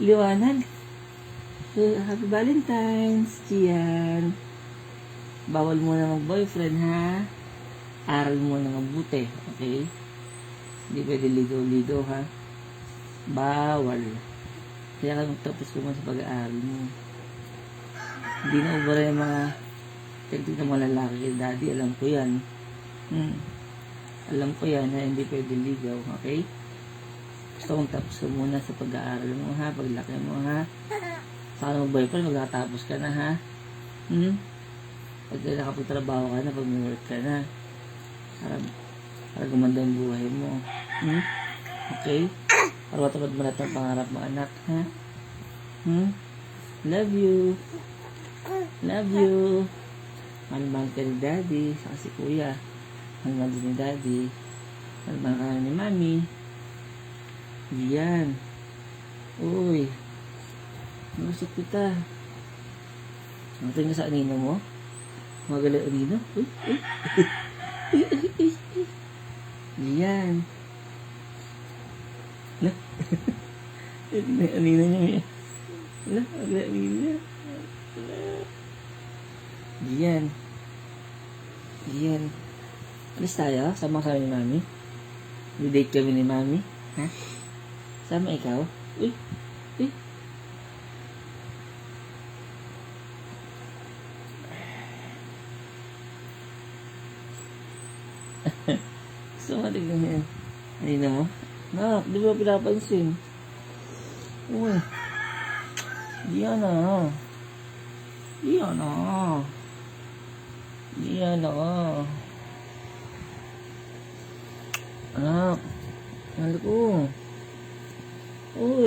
Liwanag. So, happy Valentine's, Gian. Bawal mo na mag-boyfriend, ha? Aral mo na mabuti, okay? Hindi pwede ligaw-ligaw, ha? Bawal. Kaya ka magtapos ko sa pag-aaral mo. Hindi na ubara yung mga teknik ng mga lalaki kay daddy. Alam ko yan. Alam ko yan na hindi pwede ligaw, okay? Gusto kong tapos ko muna sa pag-aaral mo, ha? Paglaki mo, ha? Saka mag-boyfriend, magkatapos ka na, ha? Pag nakapagtrabaho ka na, pag may work ka na, para gumanda yung buhay mo. Okay? Para matapad mo natin ang pangarap mo, anak, ha? Love you. Love you. Mahal-mahal ka ni daddy, saka si kuya. Mahal-mahal din ni daddy. Mahal-mahal ka ni mami. Yan. Uy. Nusok kita. Natin ka sa anino mo? Magaling anino? Uy. Yan. Na? Anino niya. Na? Magaling anino niya. Yan. Yan. Alis tayo? Sama kami ni mami? Date kami ni mami? Ha? Sama ikaw? Uy. Uy. Gusto mo tignan mo yan? Ayun mo? Nak, di ba pinapansin? Uy. Yan na. Yan na. Yan na. Anak. Mahal ko. Uy.